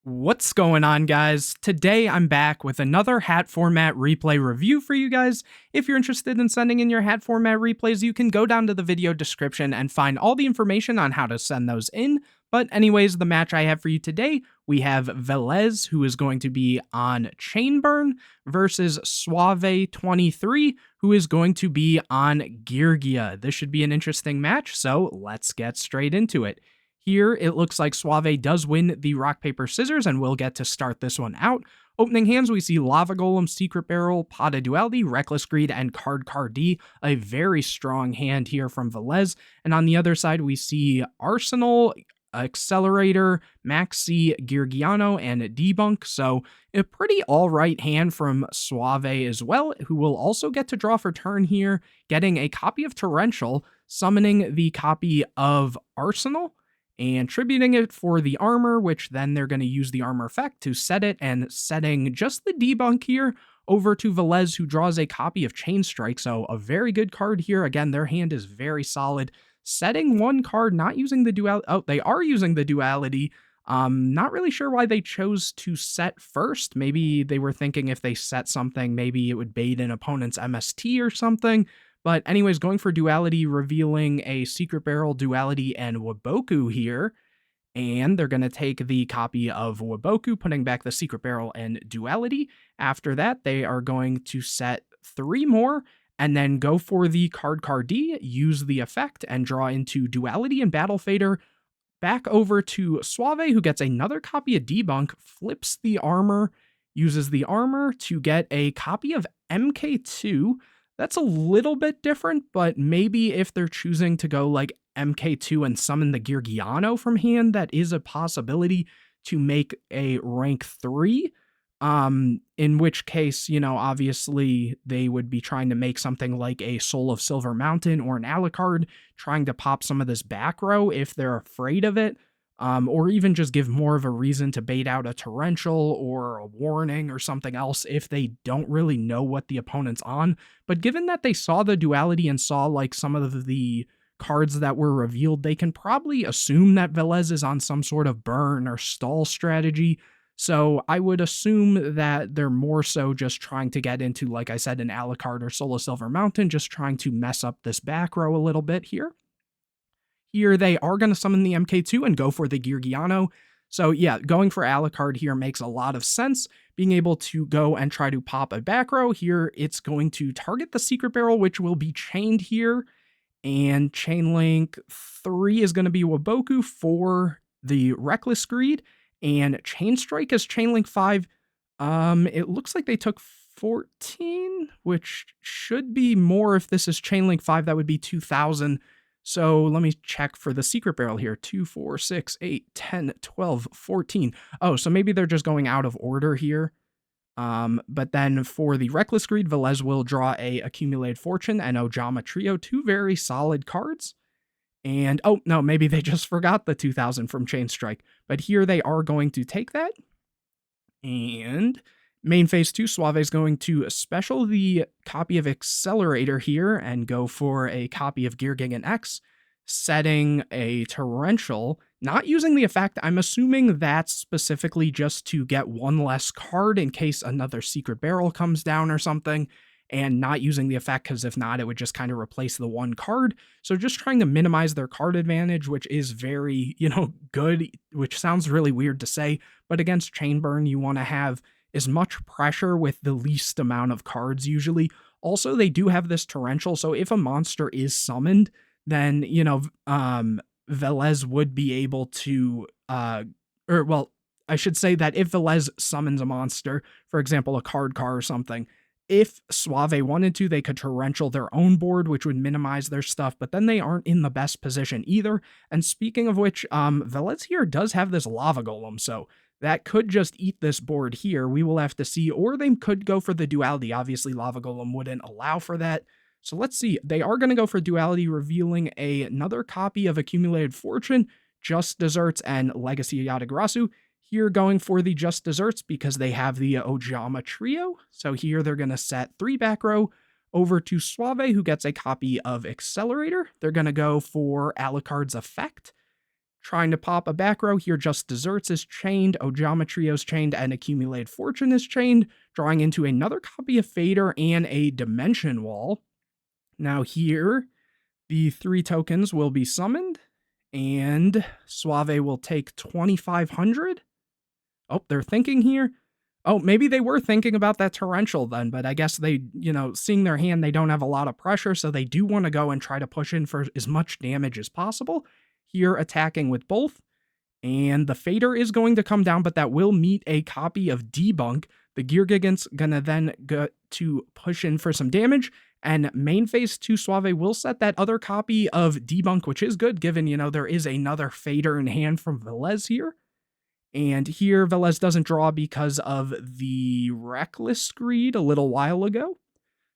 What's going on, guys? Today I'm back with another Hat format replay review for you guys. If you're interested in sending in your Hat format replays, you can go down to the video description and find all the information on how to send those in. But anyways, the match I have for you today, we have Velez, who is going to be on Chainburn, versus Suave23, who is going to be on Geargia. This should be an interesting match, so let's get straight into it. Here, it looks like Suave does win the rock, paper, scissors, and we'll get to start this one out. Opening hands, we see Lava Golem, Secret Barrel, Pot of Duality, Reckless Greed, and Card D. A very strong hand here from Velez. And on the other side, we see Arsenal, Accelerator, Maxi, Geargiano, and Debunk. So a pretty alright hand from Suave as well, who will also get to draw for turn here, getting a copy of Torrential, summoning the copy of Arsenal, and tributing it for the armor, which then they're going to use the armor effect to set it, and setting just the debunk here over to Velez, who draws a copy of Chain Strike. So a very good card here. Again, their hand is very solid. Setting one card, not using the duality. Oh, they are using the duality. Not really sure why they chose to set first. Maybe they were thinking if they set something, maybe it would bait an opponent's MST or something. But anyways, going for duality, revealing a Secret Barrel, duality, and Waboku here. And they're going to take the copy of Waboku, putting back the Secret Barrel and duality. After that, they are going to set 3 more, and then go for the Card D, use the effect, and draw into duality and Battle Fader. Back over to Suave, who gets another copy of Debunk, flips the armor, uses the armor to get a copy of MK2. That's a little bit different, but maybe if they're choosing to go like MK2 and summon the Geargiano from hand, that is a possibility to make a rank 3. In which case, you know, obviously they would be trying to make something like a Soul of Silver Mountain or an Alucard, trying to pop some of this back row if they're afraid of it. Or even just give more of a reason to bait out a Torrential or a Warning or something else if they don't really know what the opponent's on. But given that they saw the duality and saw like some of the cards that were revealed, they can probably assume that Velez is on some sort of burn or stall strategy. So I would assume that they're more so just trying to get into, like I said, an Alucard or Soul of Silver Mountain, just trying to mess up this back row a little bit here. Here, they are going to summon the MK2 and go for the Geargiano. So yeah, going for Alucard here makes a lot of sense. Being able to go and try to pop a back row here, it's going to target the Secret Barrel, which will be chained here. And Chain Link 3 is going to be Waboku for the Reckless Greed. And Chain Strike is Chain Link 5. It looks like they took 14, which should be more if this is Chain Link 5. That would be 2,000. So let me check for the Secret Barrel here. 2, 4, 6, 8, 10, 12, 14. Oh, so maybe they're just going out of order here. But then for the Reckless Greed, Velez will draw a Accumulated Fortune and Ojama Trio, 2 very solid cards. And, oh, no, maybe they just forgot the 2000 from Chain Strike. But here they are going to take that. And main phase 2, Suave is going to special the copy of Accelerator here and go for a copy of Geargigan X, setting a Torrential, not using the effect. I'm assuming that's specifically just to get one less card in case another Secret Barrel comes down or something, and not using the effect because if not, it would just kind of replace the one card. So just trying to minimize their card advantage, which is very, good, which sounds really weird to say, but against Chainburn, you want to have as much pressure with the least amount of cards usually. Also, they do have this Torrential, so if a monster is summoned, then, Velez would be able to, I should say that if Velez summons a monster, for example, a card or something, if Suave wanted to, they could Torrential their own board, which would minimize their stuff, but then they aren't in the best position either. And speaking of which, Velez here does have this Lava Golem, so that could just eat this board here. We will have to see, or they could go for the duality. Obviously, Lava Golem wouldn't allow for that. So let's see. They are going to go for duality, revealing another copy of Accumulated Fortune, Just Desserts, and Legacy Yatagarasu. Here going for the Just Desserts because they have the Ojama Trio. So here they're going to set 3 back row over to Suave, who gets a copy of Accelerator. They're going to go for Alucard's effect, trying to pop a back row here. Just Desserts is chained, Ojama Trio's chained, and Accumulated Fortune is chained, drawing into another copy of Fader and a Dimension Wall. Now here, the 3 tokens will be summoned, and Suave will take 2,500. Oh, they're thinking here. Oh, maybe they were thinking about that Torrential then, but I guess they, seeing their hand, they don't have a lot of pressure, so they do want to go and try to push in for as much damage as possible. Here, attacking with both, and the Fader is going to come down, but that will meet a copy of Debunk. The Geargigan's gonna then go to push in for some damage, and main phase 2 Suave will set that other copy of Debunk, which is good, given, there is another Fader in hand from Velez here. And here, Velez doesn't draw because of the Reckless Greed a little while ago.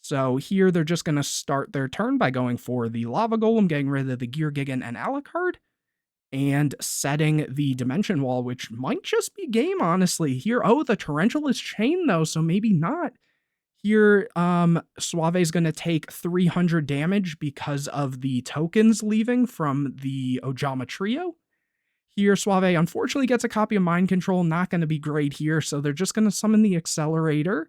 So here, they're just going to start their turn by going for the Lava Golem, getting rid of the Geargigan and Alucard, and setting the Dimension Wall, which might just be game, honestly. Here, oh, the Torrential is chained, though, so maybe not. Here, Suave's going to take 300 damage because of the tokens leaving from the Ojama Trio. Here, Suave unfortunately gets a copy of Mind Control, not going to be great here, so they're just going to summon the Accelerator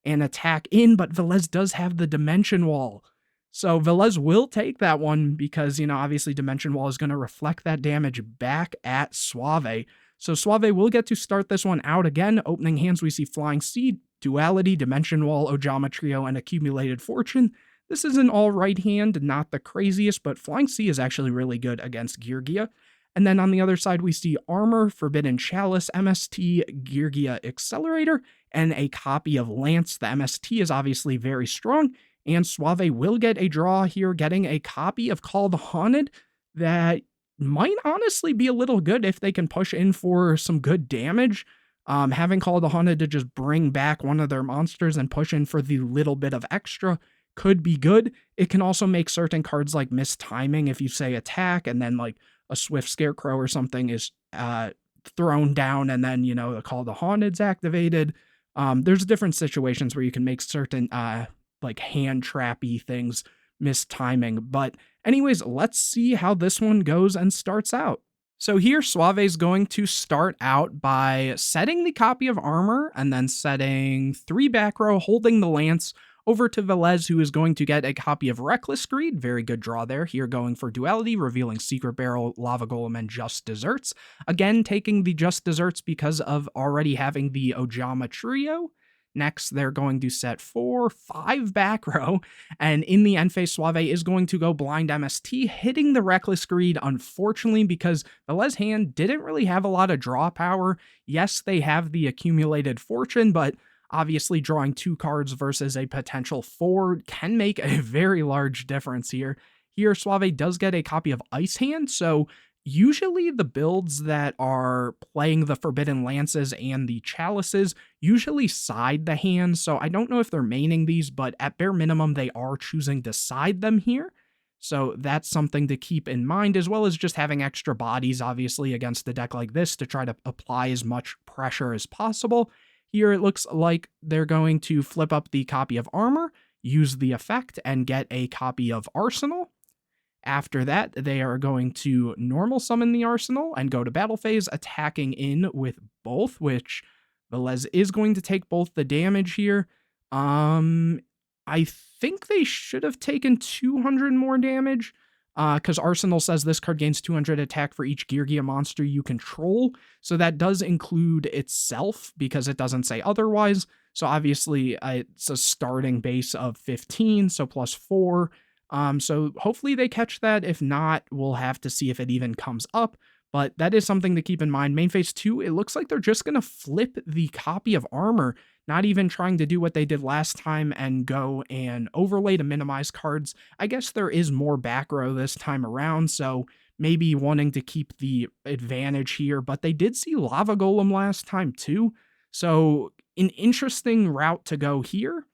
and attack in, but Velez does have the Dimension Wall. So Velez will take that one because, obviously Dimension Wall is going to reflect that damage back at Suave. So Suave will get to start this one out again. Opening hands, we see Flying Seed, Duality, Dimension Wall, Ojama Trio, and Accumulated Fortune. This is an all-right hand, not the craziest, but Flying Sea is actually really good against Geargia. And then on the other side, we see Armor, Forbidden Chalice, MST, Geargia Accelerator, and a copy of Lance. The MST is obviously very strong, and Suave will get a draw here, getting a copy of Call the Haunted that might honestly be a little good if they can push in for some good damage. Having Call the Haunted to just bring back one of their monsters and push in for the little bit of extra could be good. It can also make certain cards like Mistiming if you say attack and then like a Swift Scarecrow or something is thrown down and then, the Call the Haunted's activated. There's different situations where you can make certain like hand trappy things mistiming. But anyways, let's see how this one goes and starts out. So here, Suave is going to start out by setting the copy of Armor and then setting 3 back row, holding the Lance, over to Velez, who is going to get a copy of Reckless Greed. Very good draw there. Here going for Duality, revealing Secret Barrel, Lava Golem, and Just Desserts. Again, taking the Just Desserts because of already having the Ojama Trio. Next, they're going to set 5 back row, and in the end phase, Suave is going to go Blind MST, hitting the Reckless Greed, unfortunately, because Velez hand didn't really have a lot of draw power. Yes, they have the Accumulated Fortune, but obviously drawing 2 cards versus a potential 4 can make a very large difference here. Here, Suave does get a copy of Ice Hand, so usually the builds that are playing the Forbidden Lances and the Chalices usually side the hand, so I don't know if they're maining these, but at bare minimum, they are choosing to side them here. So that's something to keep in mind, as well as just having extra bodies, obviously, against a deck like this to try to apply as much pressure as possible. Here, it looks like they're going to flip up the copy of Armor, use the effect, and get a copy of Arsenal. After that, they are going to normal summon the Arsenal and go to battle phase, attacking in with both, which Velez is going to take both the damage here. I think they should have taken 200 more damage, because Arsenal says this card gains 200 attack for each Geargia monster you control, so that does include itself, because it doesn't say otherwise. So obviously, it's a starting base of 15, so plus 4. So hopefully they catch that. If not, we'll have to see if it even comes up. But that is something to keep in mind. Main phase 2, it looks like they're just going to flip the copy of Armor, not even trying to do what they did last time and go and overlay to minimize cards. I guess there is more back row this time around, so maybe wanting to keep the advantage here. But they did see Lava Golem last time too, so an interesting route to go here.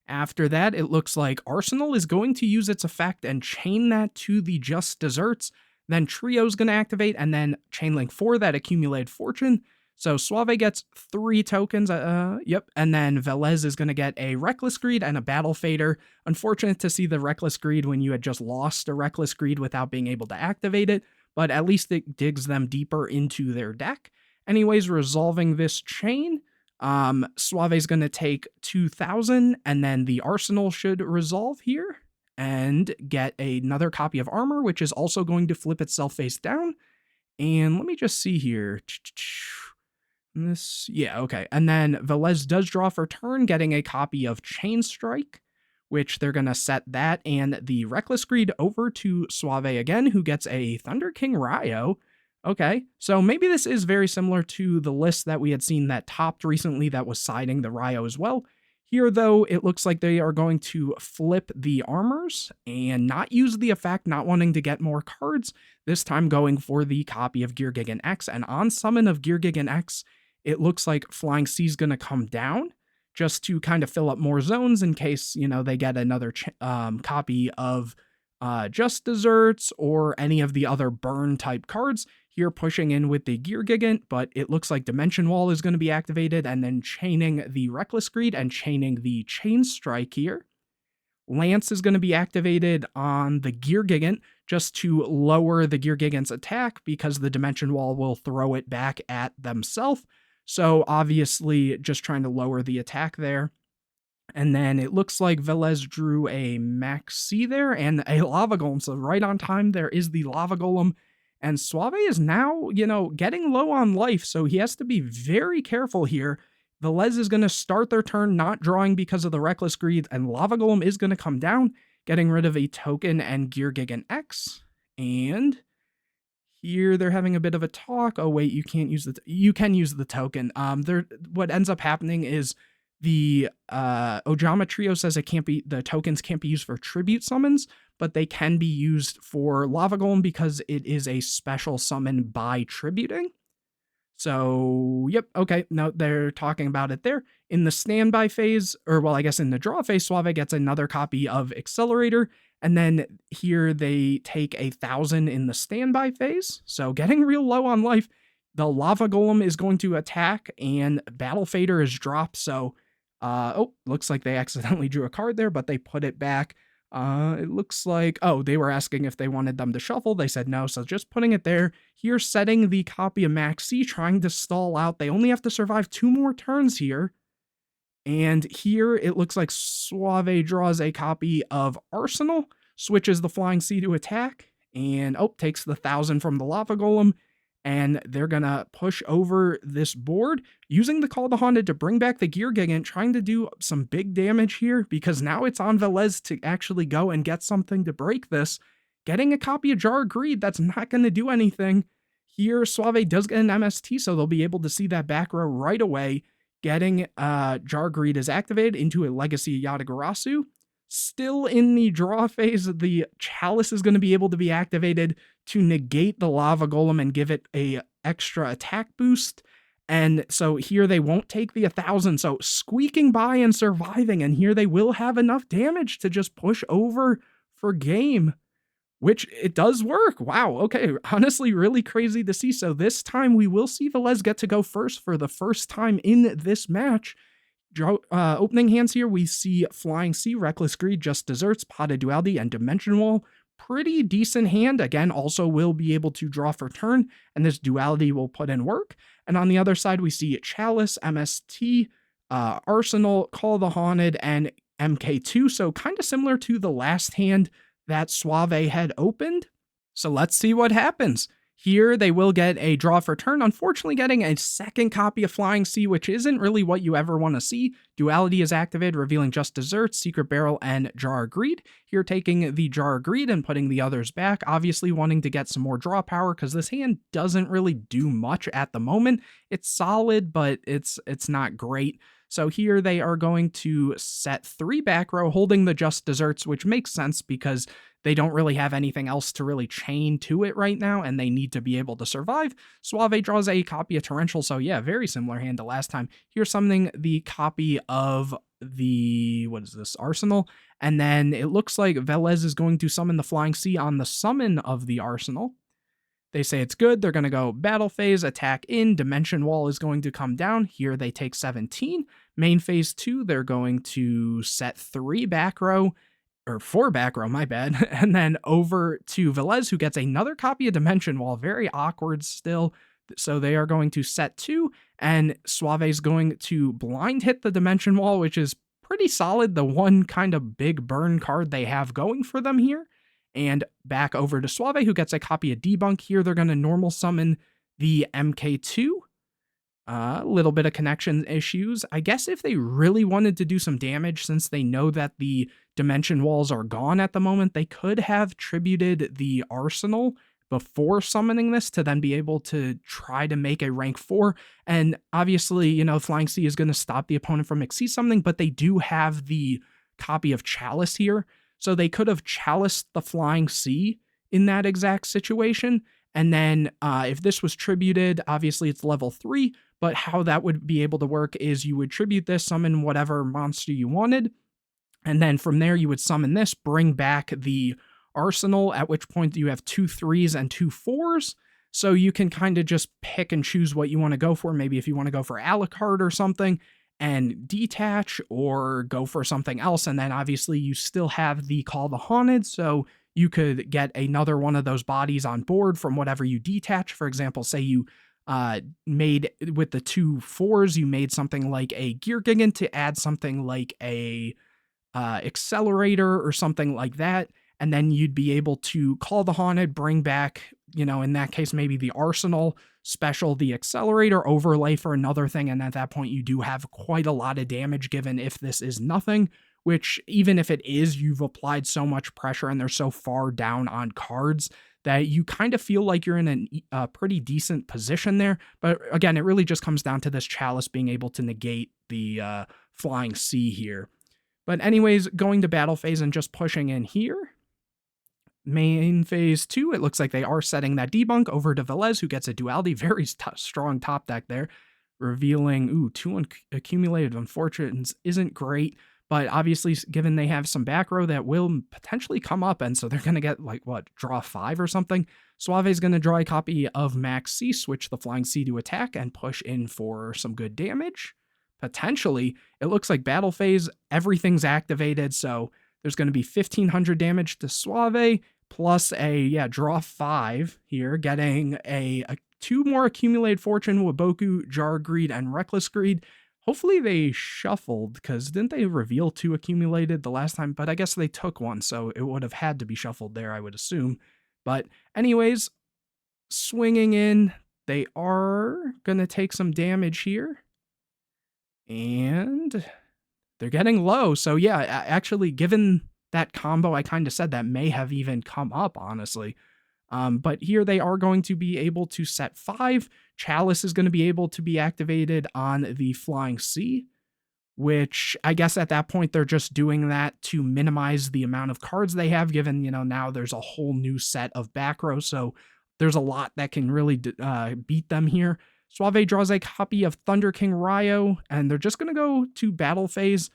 After that, it looks like Arsenal is going to use its effect and chain that to the Just Desserts. Then Trio's going to activate, and then Chainlink for that Accumulated Fortune. So Suave gets 3 tokens, yep, and then Velez is going to get a Reckless Greed and a Battle Fader. Unfortunate to see the Reckless Greed when you had just lost a Reckless Greed without being able to activate it, but at least it digs them deeper into their deck. Anyways, resolving this chain, Suave's going to take 2,000, and then the Arsenal should resolve here and get another copy of Armor, which is also going to flip itself face down. And let me just see here. Yeah, okay. And then Velez does draw for turn, getting a copy of Chain Strike, which they're going to set that and the Reckless Greed over to Suave again, who gets a Thunder King Ryo. Okay, so maybe this is very similar to the list that we had seen that topped recently that was siding the Ryo as well. Here, though, it looks like they are going to flip the armors and not use the effect, not wanting to get more cards, this time going for the copy of Geargia X. And on summon of Geargia X, it looks like Flying Sea is going to come down just to kind of fill up more zones in case, you know, they get another copy of Just Desserts or any of the other burn type cards. Here pushing in with the Gear Gigant, but it looks like Dimension Wall is going to be activated and then chaining the Reckless Greed and chaining the Chain Strike here. Lance is going to be activated on the Gear Gigant just to lower the Gear Gigant's attack because the Dimension Wall will throw it back at themselves. So obviously just trying to lower the attack there. And then it looks like Velez drew a Maxi there and a Lava Golem. So right on time there is the Lava Golem. And Suave is now, you know, getting low on life, so he has to be very careful here. Velez is going to start their turn not drawing because of the Reckless Greed, and Lava Golem is going to come down, getting rid of a token and Gear Gigant X. And here they're having a bit of a talk. Oh wait, you can't use you can use the token. What ends up happening is the Ojama Trio says the tokens can't be used for tribute summons, but they can be used for Lava Golem because it is a special summon by tributing. So, yep, okay, no, they're talking about it there. In the standby phase, or well, I guess in the draw phase, Suave gets another copy of Accelerator, and then here they take 1,000 in the standby phase, so getting real low on life. The Lava Golem is going to attack, and Battle Fader is dropped, so, looks like they accidentally drew a card there, but they put it back. It looks like, oh, they were asking if they wanted them to shuffle. They said no, so just putting it there. Here, setting the copy of Maxi, trying to stall out. They only have to survive 2 more turns here. And here, it looks like Suave draws a copy of Arsenal, switches the Flying Sea to attack, and, takes the 1,000 from the Lava Golem. And they're going to push over this board using the Call the Haunted to bring back the Gear Gigant, trying to do some big damage here because now it's on Velez to actually go and get something to break this. Getting a copy of Jar of Greed, that's not going to do anything. Here, Suave does get an MST, so they'll be able to see that back row right away. Getting Jar of Greed is activated into a Legacy Yatagarasu. Still in the draw phase, the Chalice is going to be able to be activated to negate the Lava Golem and give it a extra attack boost. And so here they won't take the 1,000, so squeaking by and surviving, and here they will have enough damage to just push over for game, which it does work. Wow, okay, honestly really crazy to see. So this time we will see Velez get to go first for the first time in this match. Opening hands here, we see Flying Sea, Reckless Greed, Just Desserts, Potted Duality, and Dimension Wall. Pretty decent hand. Again, also will be able to draw for turn, and this Duality will put in work. And on the other side, we see Chalice, MST, Arsenal, Call the Haunted, and MK2. So kind of similar to the last hand that Suave had opened. So let's see what happens. Here, they will get a draw for turn, unfortunately getting a second copy of Flying Sea, which isn't really what you ever want to see. Duality is activated, revealing Just Desserts, Secret Barrel, and Jar of Greed. Here, taking the Jar of Greed and putting the others back, obviously wanting to get some more draw power, because this hand doesn't really do much at the moment. It's solid, but it's not great. So here they are going to set 3 back row, holding the Just Desserts, which makes sense because they don't really have anything else to really chain to it right now, and they need to be able to survive. Suave draws a copy of Torrential, so yeah, very similar hand to last time. Here's summoning the copy of the, Arsenal, and then it looks like Velez is going to summon the Flying Sea on the summon of the Arsenal. They say it's good. They're going to go battle phase, attack in, Dimension Wall is going to come down. Here they take 17. Main phase 2, they're going to set 3 back row, or 4 back row, my bad. And then over to Velez, who gets another copy of Dimension Wall. Very awkward still. So they are going to set 2, and Suave's going to blind hit the Dimension Wall, which is pretty solid. The one kind of big burn card they have going for them here. And back over to Suave, who gets a copy of Debunk. Here they're going to normal summon the MK2. A little bit of connection issues. I guess if they really wanted to do some damage, since they know that the dimension walls are gone at the moment, they could have tributed the arsenal before summoning this to then be able to try to make a rank 4. And obviously, you know, Flying Sea is going to stop the opponent from Exceed something, but they do have the copy of Chalice here. So they could have chaliced the Flying Sea in that exact situation. And then if this was tributed, obviously it's level 3, but how that would be able to work is you would tribute this, summon whatever monster you wanted, and then from there you would summon this, bring back the arsenal, at which point you have 2 3s and 2 4s, so you can kind of just pick and choose what you want to go for. Maybe if you want to go for Alucard or something, and detach, or go for something else, and then obviously you still have the Call the Haunted, so you could get another one of those bodies on board from whatever you detach. For example, say you made with the 2 4s, you made something like a Geargia to add something like a accelerator or something like that, and then you'd be able to Call the Haunted, bring back, you know, in that case, maybe the arsenal, special the accelerator, overlay for another thing, and at that point you do have quite a lot of damage given if this is nothing, which even if it is, you've applied so much pressure and they're so far down on cards that you kind of feel like you're in a pretty decent position there. But again, it really just comes down to this Chalice being able to negate the Flying Sea here. But anyways, going to battle phase and just pushing in here. Main phase 2, it looks like they are setting that debunk over to Velez, who gets a duality. Very strong top deck there, revealing, 2 accumulated unfortunates isn't great. But obviously, given they have some back row that will potentially come up, and so they're going to get, like, what, draw 5 or something? Suave's going to draw a copy of Max C, switch the Flying Sea to attack, and push in for some good damage. Potentially, it looks like battle phase, everything's activated, so there's going to be 1,500 damage to Suave, plus draw 5 here, getting a 2 more accumulated fortune with Boku, Jar Greed, and Reckless Greed. Hopefully they shuffled, because didn't they reveal 2 accumulated the last time? But I guess they took 1, so it would have had to be shuffled there, I would assume. But anyways, swinging in, they are going to take some damage here. And they're getting low. So yeah, actually, given that combo, I kind of said that may have even come up, honestly. But here they are going to be able to set 5. Chalice is going to be able to be activated on the Flying Sea, which I guess at that point they're just doing that to minimize the amount of cards they have, given, you know, now there's a whole new set of back row, so there's a lot that can really beat them here. Suave draws a copy of Thunder King Ryo, and they're just going to go to battle phase.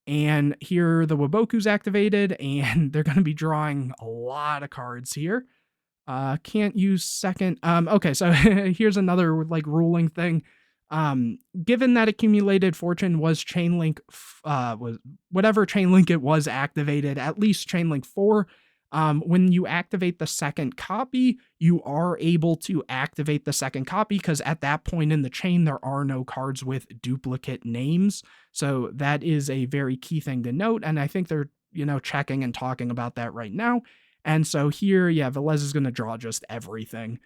And here the Waboku's activated, and they're going to be drawing a lot of cards here. Can't use second. Okay, so here's another like ruling thing. Given that accumulated fortune was Chainlink, was whatever Chainlink it was activated, at least Chainlink 4. When you activate the second copy, you are able to activate the second copy, because at that point in the chain, there are no cards with duplicate names. So that is a very key thing to note. And I think they're, you know, checking and talking about that right now. And so here, yeah, Velez is going to draw just everything.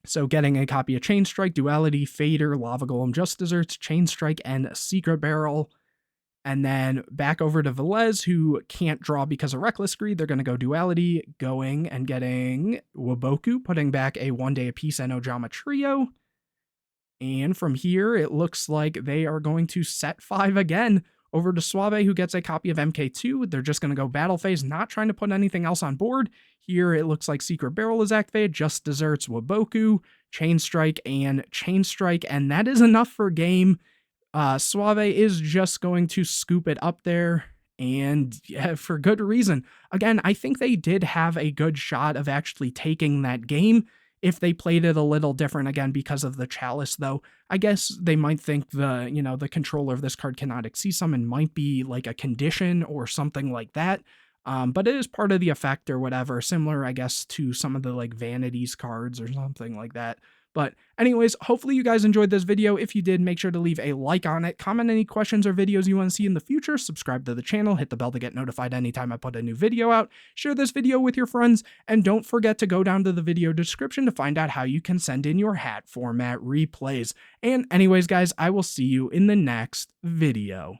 So getting a copy of Chain Strike, Duality, Fader, Lava Golem, Just Desserts, Chain Strike, and Secret Barrel. And then back over to Velez, who can't draw because of Reckless Greed. They're going to go Duality, going and getting Waboku, putting back a 1-day apiece and Ojama Trio. And from here, it looks like they are going to set 5 again over to Suave, who gets a copy of MK2. They're just going to go battle phase, not trying to put anything else on board. Here, it looks like Secret Barrel is activated, Just Desserts, Waboku, Chain Strike, and that is enough for game. Suave is just going to scoop it up there, and yeah, for good reason. Again, I think they did have a good shot of actually taking that game. If they played it a little different, again, because of the chalice, though, I guess they might think the controller of this card cannot exceed summon might be like a condition or something like that. But it is part of the effect or whatever, similar, I guess, to some of the like vanities cards or something like that. But anyways, hopefully you guys enjoyed this video. If you did, make sure to leave a like on it, comment any questions or videos you want to see in the future, subscribe to the channel, hit the bell to get notified anytime I put a new video out, share this video with your friends, and don't forget to go down to the video description to find out how you can send in your hat format replays. And anyways, guys, I will see you in the next video.